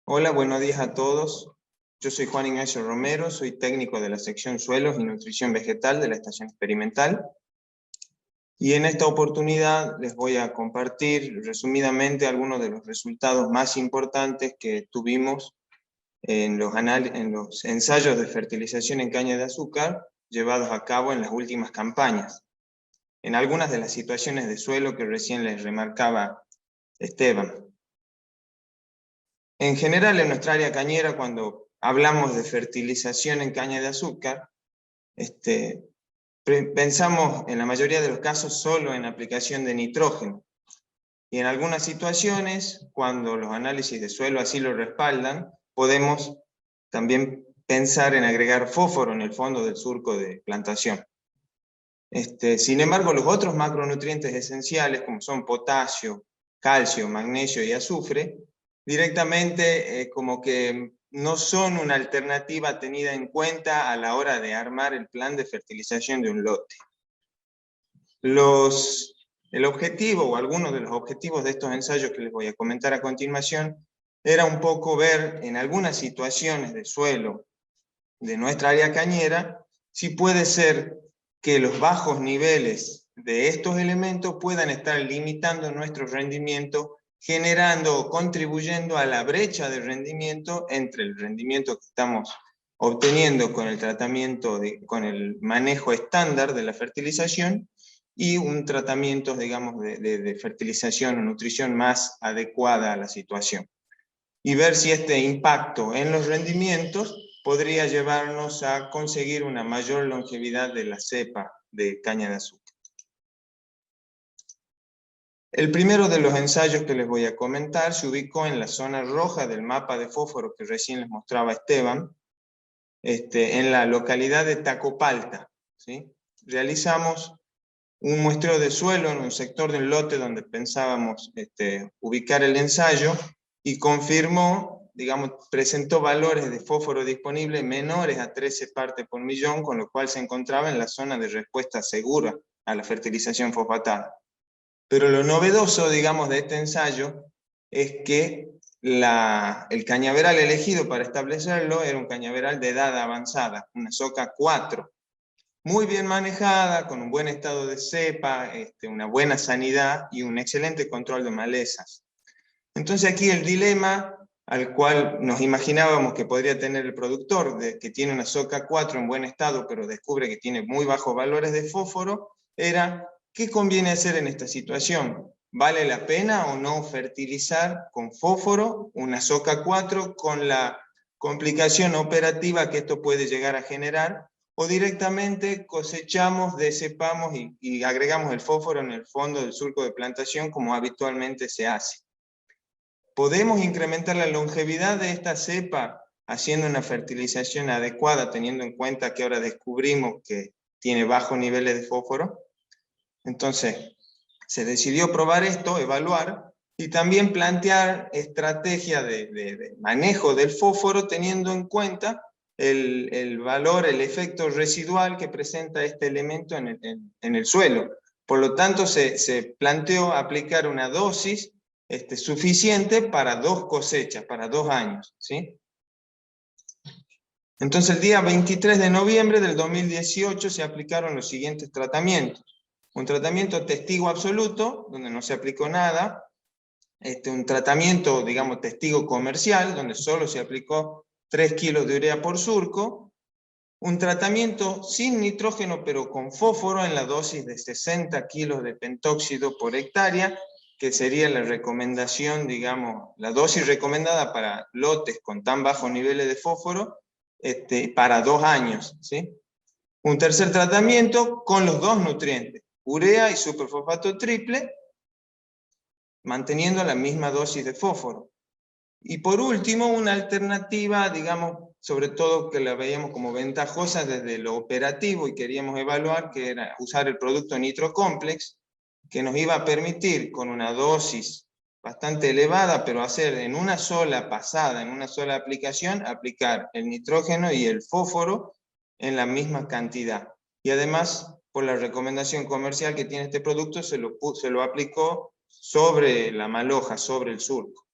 Hola, buenos días a todos. Yo soy Juan Ignacio Romero, soy técnico de la sección Suelos y Nutrición Vegetal de la Estación Experimental. Y en esta oportunidad les voy a compartir resumidamente algunos de los resultados más importantes que tuvimos en los ensayos de fertilización en caña de azúcar llevados a cabo en las últimas campañas. En algunas de las situaciones de suelo que recién les remarcaba Esteban. En general, en nuestra área cañera, cuando hablamos de fertilización en caña de azúcar, pensamos en la mayoría de los casos solo en aplicación de nitrógeno. Y en algunas situaciones, cuando los análisis de suelo así lo respaldan, podemos también pensar en agregar fósforo en el fondo del surco de plantación. Sin embargo, los otros macronutrientes esenciales, como son potasio, calcio, magnesio y azufre, directamente como que no son una alternativa tenida en cuenta a la hora de armar el plan de fertilización de un lote. El objetivo, o algunos de los objetivos de estos ensayos que les voy a comentar a continuación, era un poco ver en algunas situaciones de suelo de nuestra área cañera, si puede ser que los bajos niveles de estos elementos puedan estar limitando nuestro rendimiento, generando o contribuyendo a la brecha de rendimiento entre el rendimiento que estamos obteniendo con el tratamiento, con el manejo estándar de la fertilización, y un tratamiento, digamos, de fertilización o nutrición más adecuada a la situación. Y ver si este impacto en los rendimientos podría llevarnos a conseguir una mayor longevidad de la cepa de caña de azúcar. El primero de los ensayos que les voy a comentar se ubicó en la zona roja del mapa de fósforo que recién les mostraba Esteban, en la localidad de Tacopalta, ¿sí? Realizamos un muestreo de suelo en un sector del lote donde pensábamos ubicar el ensayo, y confirmó, digamos, presentó valores de fósforo disponible menores a 13 partes por millón, con lo cual se encontraba en la zona de respuesta segura a la fertilización fosfatada. Pero lo novedoso, digamos, de este ensayo es que el cañaveral elegido para establecerlo era un cañaveral de edad avanzada, una soca 4, muy bien manejada, con un buen estado de cepa, una buena sanidad y un excelente control de malezas. Entonces aquí el dilema al cual nos imaginábamos que podría tener el productor, que tiene una soca 4 en buen estado, pero descubre que tiene muy bajos valores de fósforo, era: ¿qué conviene hacer en esta situación? ¿Vale la pena o no fertilizar con fósforo una soca 4 con la complicación operativa que esto puede llegar a generar? ¿O directamente cosechamos, decepamos y agregamos el fósforo en el fondo del surco de plantación como habitualmente se hace? ¿Podemos incrementar la longevidad de esta cepa haciendo una fertilización adecuada, teniendo en cuenta que ahora descubrimos que tiene bajos niveles de fósforo? Entonces, se decidió probar esto, evaluar, y también plantear estrategias de manejo del fósforo teniendo en cuenta el valor, el efecto residual que presenta este elemento en el suelo. Por lo tanto, se planteó aplicar una dosis suficiente para 2 cosechas, para 2 años, ¿sí? Entonces el día 23 de noviembre del 2018 se aplicaron los siguientes tratamientos. Un tratamiento testigo absoluto, donde no se aplicó nada. Un tratamiento, digamos, testigo comercial, donde solo se aplicó 3 kilos de urea por surco. Un tratamiento sin nitrógeno, pero con fósforo en la dosis de 60 kilos de pentóxido por hectárea, que sería la recomendación, digamos, la dosis recomendada para lotes con tan bajos niveles de fósforo, para 2 años, ¿sí? Un tercer tratamiento con los 2 nutrientes, urea y superfosfato triple, manteniendo la misma dosis de fósforo. Y por último, una alternativa, digamos, sobre todo que la veíamos como ventajosa desde lo operativo y queríamos evaluar, que era usar el producto NitroComplex, que nos iba a permitir con una dosis bastante elevada, pero hacer en una sola pasada, en una sola aplicación, aplicar el nitrógeno y el fósforo en la misma cantidad. Y además, por la recomendación comercial que tiene este producto, se lo aplicó sobre la maloja, sobre el surco.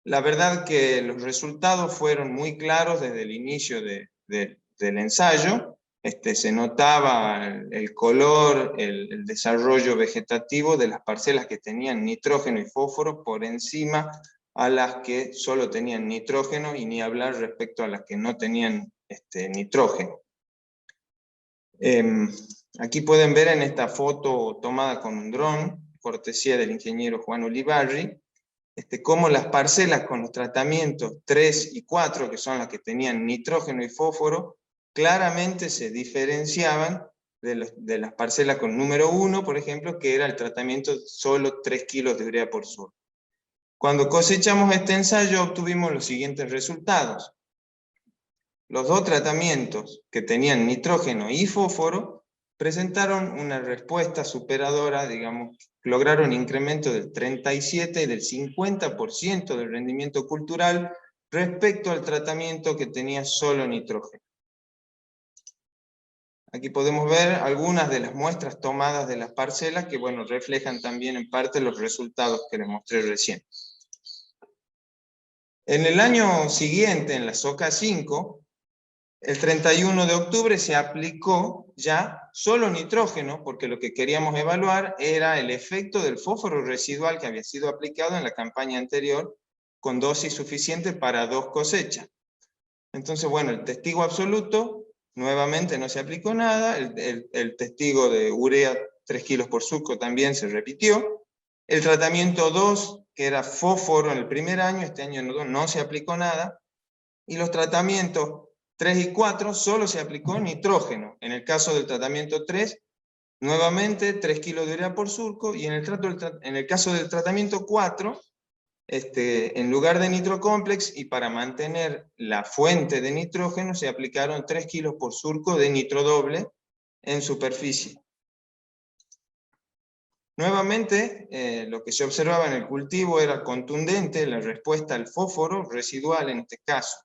La verdad que los resultados fueron muy claros desde el inicio del ensayo. Se notaba el color, el desarrollo vegetativo de las parcelas que tenían nitrógeno y fósforo por encima a las que solo tenían nitrógeno, y ni hablar respecto a las que no tenían nitrógeno. Aquí pueden ver en esta foto tomada con un dron, cortesía del ingeniero Juan Ulibarri, cómo las parcelas con los tratamientos 3 y 4, que son las que tenían nitrógeno y fósforo, claramente se diferenciaban de las parcelas con número 1, por ejemplo, que era el tratamiento solo 3 kilos de urea por sur. Cuando cosechamos este ensayo obtuvimos los siguientes resultados. Los dos tratamientos que tenían nitrógeno y fósforo presentaron una respuesta superadora, digamos, lograron incremento del 37 y del 50% del rendimiento cultural respecto al tratamiento que tenía solo nitrógeno. Aquí podemos ver algunas de las muestras tomadas de las parcelas que, bueno, reflejan también en parte los resultados que les mostré recién. En el año siguiente, en la SOCA 5, el 31 de octubre se aplicó ya solo nitrógeno, porque lo que queríamos evaluar era el efecto del fósforo residual que había sido aplicado en la campaña anterior, con dosis suficiente para 2 cosechas. Entonces, bueno, el testigo absoluto, nuevamente no se aplicó nada, el testigo de urea 3 kilos por surco también se repitió. El tratamiento 2, que era fósforo en el primer año, este año no se aplicó nada. Y los tratamientos 3 y 4 solo se aplicó nitrógeno. En el caso del tratamiento 3, nuevamente 3 kilos de urea por surco, y en el caso del tratamiento 4, en lugar de nitrocomplex, y para mantener la fuente de nitrógeno, se aplicaron 3 kilos por surco de nitrodoble en superficie. Nuevamente, lo que se observaba en el cultivo era contundente la respuesta al fósforo residual en este caso.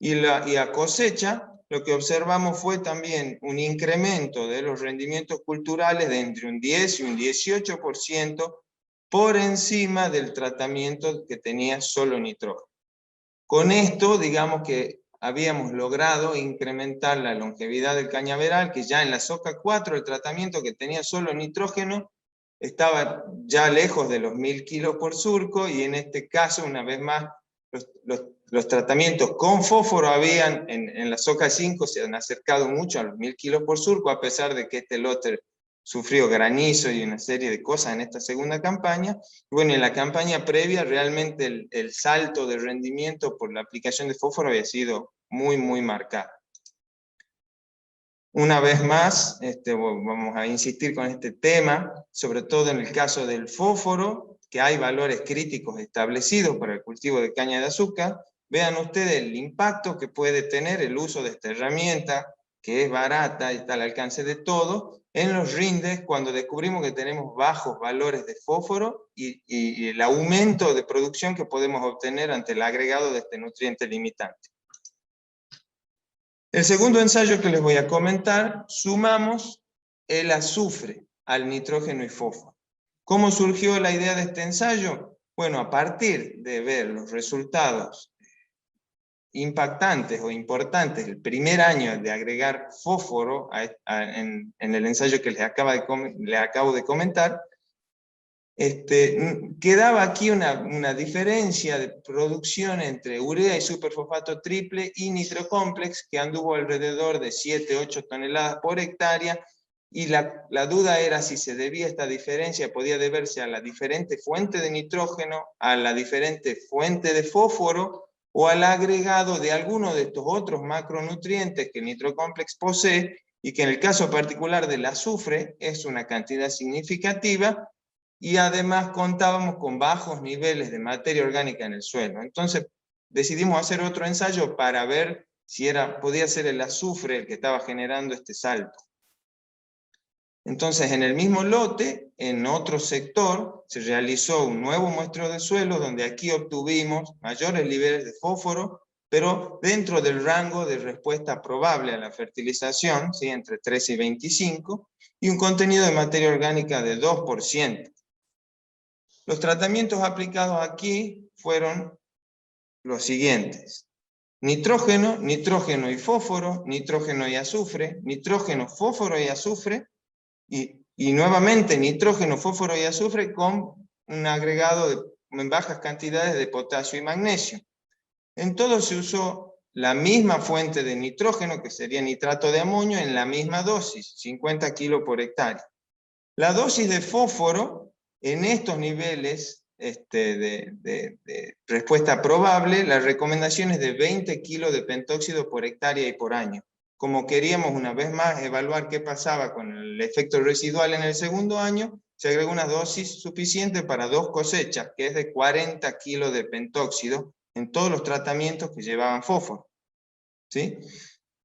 Y a cosecha, lo que observamos fue también un incremento de los rendimientos culturales de entre un 10 y un 18% por encima del tratamiento que tenía solo nitrógeno. Con esto, digamos que habíamos logrado incrementar la longevidad del cañaveral, que ya en la SOCA 4 el tratamiento que tenía solo nitrógeno estaba ya lejos de los 1000 kilos por surco, y en este caso, una vez más, los tratamientos con fósforo en la SOCA 5 se han acercado mucho a los 1000 kilos por surco, a pesar de que este lote sufrió granizo y una serie de cosas en esta segunda campaña. Y bueno, en la campaña previa realmente el salto de rendimiento por la aplicación de fósforo había sido muy, muy marcado. Una vez más, vamos a insistir con este tema, sobre todo en el caso del fósforo, que hay valores críticos establecidos para el cultivo de caña de azúcar. Vean ustedes el impacto que puede tener el uso de esta herramienta, que es barata y está al alcance de todos, en los rindes cuando descubrimos que tenemos bajos valores de fósforo y el aumento de producción que podemos obtener ante el agregado de este nutriente limitante. El segundo ensayo que les voy a comentar, sumamos el azufre al nitrógeno y fósforo. ¿Cómo surgió la idea de este ensayo? Bueno, a partir de ver los resultados impactantes o importantes del primer año de agregar fósforo en el ensayo que les acabo de comentar, quedaba aquí una diferencia de producción entre urea y superfosfato triple y nitrocomplex que anduvo alrededor de 7-8 toneladas por hectárea, y la duda era si se debía esta diferencia, podía deberse a la diferente fuente de nitrógeno, a la diferente fuente de fósforo, o al agregado de alguno de estos otros macronutrientes que el nitrocomplex posee, y que en el caso particular del azufre es una cantidad significativa, y además contábamos con bajos niveles de materia orgánica en el suelo. Entonces decidimos hacer otro ensayo para ver si podía ser el azufre el que estaba generando este salto. Entonces, en el mismo lote, en otro sector, se realizó un nuevo muestreo de suelo, donde aquí obtuvimos mayores niveles de fósforo, pero dentro del rango de respuesta probable a la fertilización, ¿sí?, entre 13 y 25, y un contenido de materia orgánica de 2%. Los tratamientos aplicados aquí fueron los siguientes. Nitrógeno, nitrógeno y fósforo, nitrógeno y azufre, nitrógeno, fósforo y azufre, y nuevamente nitrógeno, fósforo y azufre con un agregado en bajas cantidades de potasio y magnesio. En todo se usó la misma fuente de nitrógeno, que sería nitrato de amonio, en la misma dosis, 50 kilos por hectárea. La dosis de fósforo, en estos niveles de respuesta probable, la recomendación es de 20 kilos de pentóxido por hectárea y por año. Como queríamos una vez más evaluar qué pasaba con el efecto residual en el segundo año, se agregó una dosis suficiente para 2 cosechas, que es de 40 kilos de pentóxido en todos los tratamientos que llevaban fósforo. ¿Sí?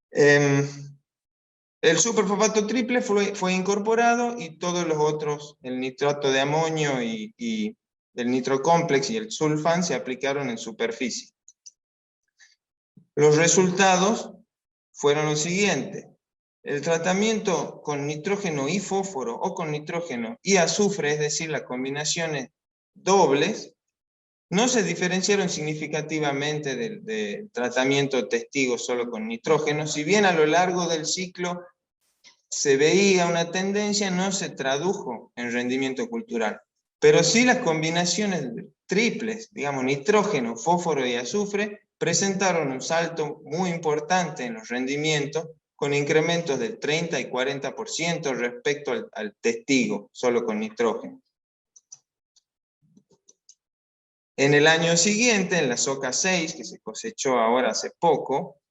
El superfosfato triple fue incorporado y todos los otros, el nitrato de amonio y el nitrocomplex y el sulfán se aplicaron en superficie. Los resultados fueron los siguientes. El tratamiento con nitrógeno y fósforo o con nitrógeno y azufre, es decir, las combinaciones dobles, no se diferenciaron significativamente del tratamiento testigo solo con nitrógeno, si bien a lo largo del ciclo se veía una tendencia, no se tradujo en rendimiento cultural. Pero sí las combinaciones triples, digamos nitrógeno, fósforo y azufre, presentaron un salto muy importante en los rendimientos, con incrementos del 30 y 40% respecto al testigo, solo con nitrógeno. En el año siguiente, en la soca 6, que se cosechó ahora hace poco,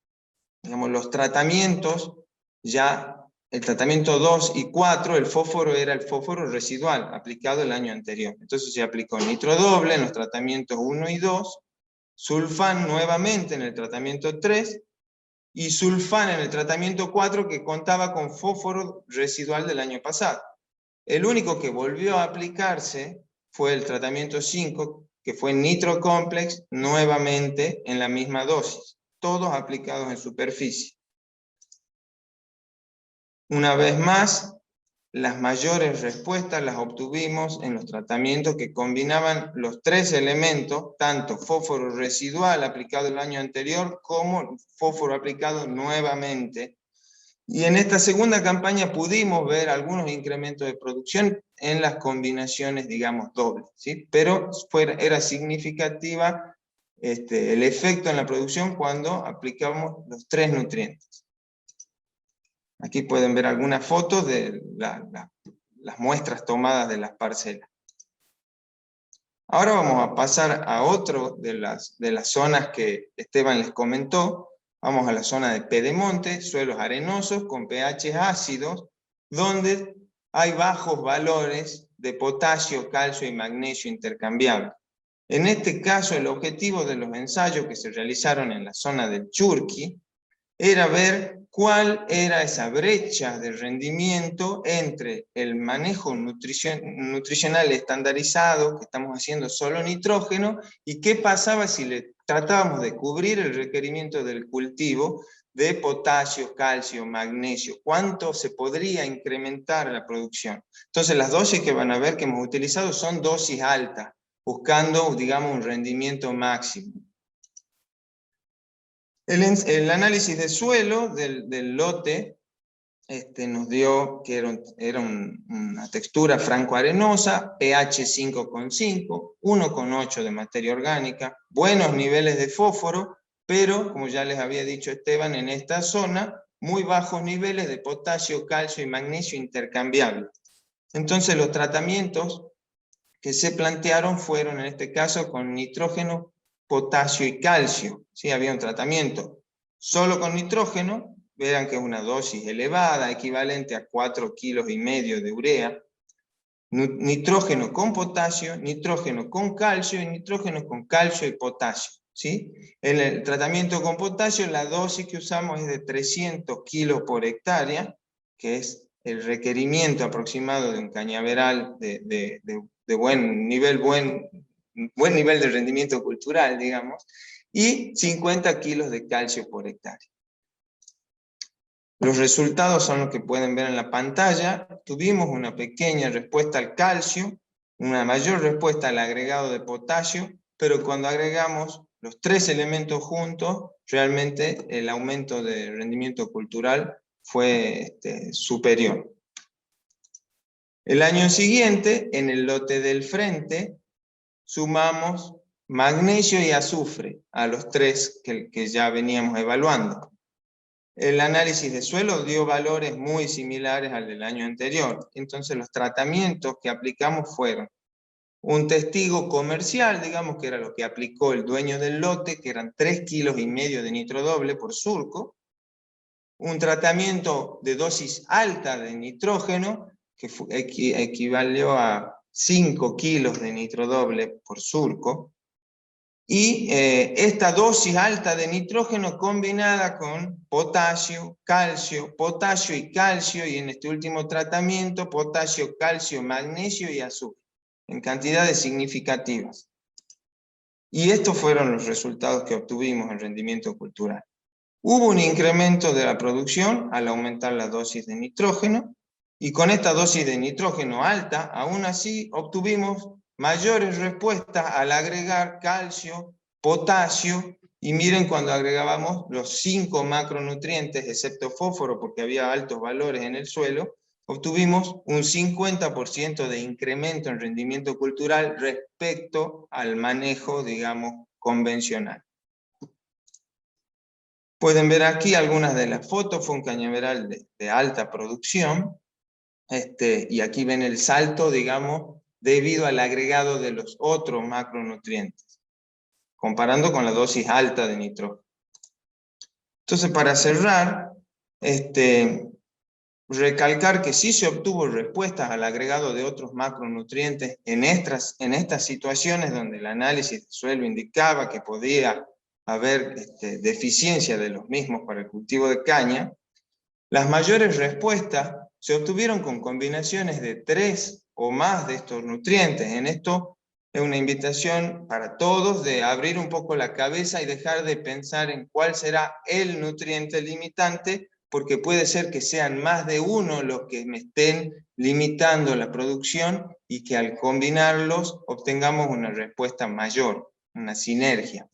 digamos, los tratamientos, ya el tratamiento 2 y 4, el fósforo era el fósforo residual, aplicado el año anterior. Entonces se aplicó nitro doble en los tratamientos 1 y 2, sulfán nuevamente en el tratamiento 3, y sulfán en el tratamiento 4, que contaba con fósforo residual del año pasado. El único que volvió a aplicarse fue el tratamiento 5, que fue nitrocomplex, nuevamente en la misma dosis, todos aplicados en superficie. Una vez más, las mayores respuestas las obtuvimos en los tratamientos que combinaban los 3 elementos, tanto fósforo residual aplicado el año anterior, como fósforo aplicado nuevamente. Y en esta segunda campaña pudimos ver algunos incrementos de producción en las combinaciones, digamos, dobles, ¿sí? Pero era significativa el efecto en la producción cuando aplicamos los 3 nutrientes. Aquí pueden ver algunas fotos de las muestras tomadas de las parcelas. Ahora vamos a pasar a otro de las zonas que Esteban les comentó. Vamos a la zona de pedemonte, suelos arenosos con pH ácidos, donde hay bajos valores de potasio, calcio y magnesio intercambiables. En este caso, el objetivo de los ensayos que se realizaron en la zona del Churqui era ver cuál era esa brecha de rendimiento entre el manejo nutricional estandarizado, que estamos haciendo solo nitrógeno, y qué pasaba si le tratábamos de cubrir el requerimiento del cultivo de potasio, calcio, magnesio, cuánto se podría incrementar la producción. Entonces las dosis que van a ver que hemos utilizado son dosis altas, buscando, digamos, un rendimiento máximo. El análisis de suelo del lote nos dio que era una textura franco-arenosa, pH 5,5, 1,8 de materia orgánica, buenos niveles de fósforo, pero, como ya les había dicho Esteban, en esta zona, muy bajos niveles de potasio, calcio y magnesio intercambiables. Entonces los tratamientos que se plantearon fueron, en este caso, con nitrógeno, potasio y calcio. ¿Sí? Había un tratamiento solo con nitrógeno, verán que es una dosis elevada, equivalente a 4,5 kilos de urea, nitrógeno con potasio, nitrógeno con calcio y nitrógeno con calcio y potasio. ¿Sí? En el tratamiento con potasio, la dosis que usamos es de 300 kilos por hectárea, que es el requerimiento aproximado de un cañaveral de buen nivel de rendimiento cultural, digamos, y 50 kilos de calcio por hectárea. Los resultados son los que pueden ver en la pantalla. Tuvimos una pequeña respuesta al calcio, una mayor respuesta al agregado de potasio, pero cuando agregamos los tres elementos juntos, realmente el aumento de rendimiento cultural fue superior. El año siguiente, en el lote del frente, sumamos magnesio y azufre a los tres que ya veníamos evaluando. El análisis de suelo dio valores muy similares al del año anterior. Entonces los tratamientos que aplicamos fueron un testigo comercial, digamos que era lo que aplicó el dueño del lote, que eran 3,5 kilos de nitrodoble por surco, un tratamiento de dosis alta de nitrógeno, que equivalió a 5 kilos de nitrodoble por surco, y esta dosis alta de nitrógeno combinada con potasio y calcio, y en este último tratamiento, potasio, calcio, magnesio y azufre, en cantidades significativas. Y estos fueron los resultados que obtuvimos en rendimiento cultural. Hubo un incremento de la producción al aumentar la dosis de nitrógeno, y con esta dosis de nitrógeno alta, aún así obtuvimos mayores respuestas al agregar calcio, potasio, y miren cuando agregábamos los 5 macronutrientes, excepto fósforo, porque había altos valores en el suelo, obtuvimos un 50% de incremento en rendimiento cultural respecto al manejo, digamos, convencional. Pueden ver aquí algunas de las fotos, fue un cañaveral de alta producción, y aquí ven el salto, digamos, debido al agregado de los otros macronutrientes, comparando con la dosis alta de nitrógeno. Entonces, para cerrar, recalcar que sí se obtuvo respuestas al agregado de otros macronutrientes en estas situaciones donde el análisis de suelo indicaba que podía haber deficiencia de los mismos para el cultivo de caña. Las mayores respuestas se obtuvieron con combinaciones de 3 o más de estos nutrientes. En esto es una invitación para todos de abrir un poco la cabeza y dejar de pensar en cuál será el nutriente limitante, porque puede ser que sean más de uno los que me estén limitando la producción y que al combinarlos obtengamos una respuesta mayor, una sinergia.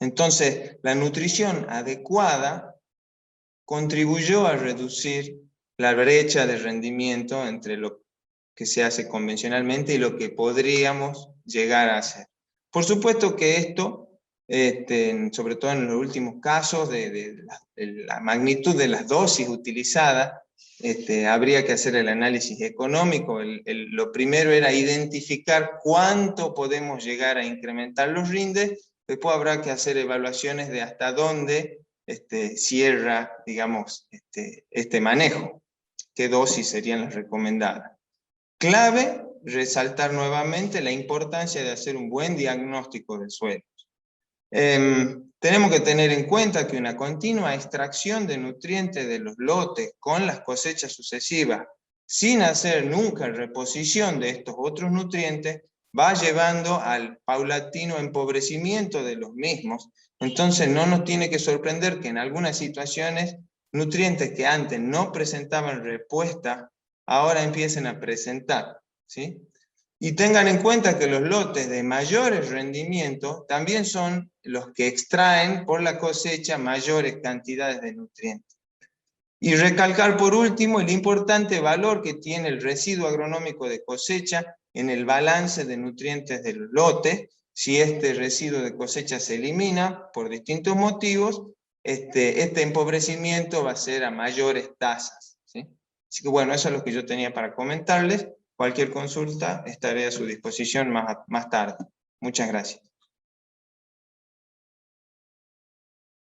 Entonces, la nutrición adecuada contribuyó a reducir la brecha de rendimiento entre lo que se hace convencionalmente y lo que podríamos llegar a hacer. Por supuesto que esto, sobre todo en los últimos casos, de la magnitud de las dosis utilizadas, habría que hacer el análisis económico. Lo primero era identificar cuánto podemos llegar a incrementar los rindes, después habrá que hacer evaluaciones de hasta dónde cierra, digamos, este manejo, qué dosis serían las recomendadas. Clave, resaltar nuevamente la importancia de hacer un buen diagnóstico de suelos. Tenemos que tener en cuenta que una continua extracción de nutrientes de los lotes con las cosechas sucesivas, sin hacer nunca reposición de estos otros nutrientes, va llevando al paulatino empobrecimiento de los mismos. Entonces no nos tiene que sorprender que en algunas situaciones nutrientes que antes no presentaban respuesta, ahora empiecen a presentar, ¿sí? Y tengan en cuenta que los lotes de mayores rendimientos también son los que extraen por la cosecha mayores cantidades de nutrientes. Y recalcar por último el importante valor que tiene el residuo agronómico de cosecha en el balance de nutrientes del lote. Si este residuo de cosecha se elimina por distintos motivos, este empobrecimiento va a ser a mayores tasas, ¿sí? Así que bueno, eso es lo que yo tenía para comentarles. Cualquier consulta estaré a su disposición más tarde. Muchas gracias.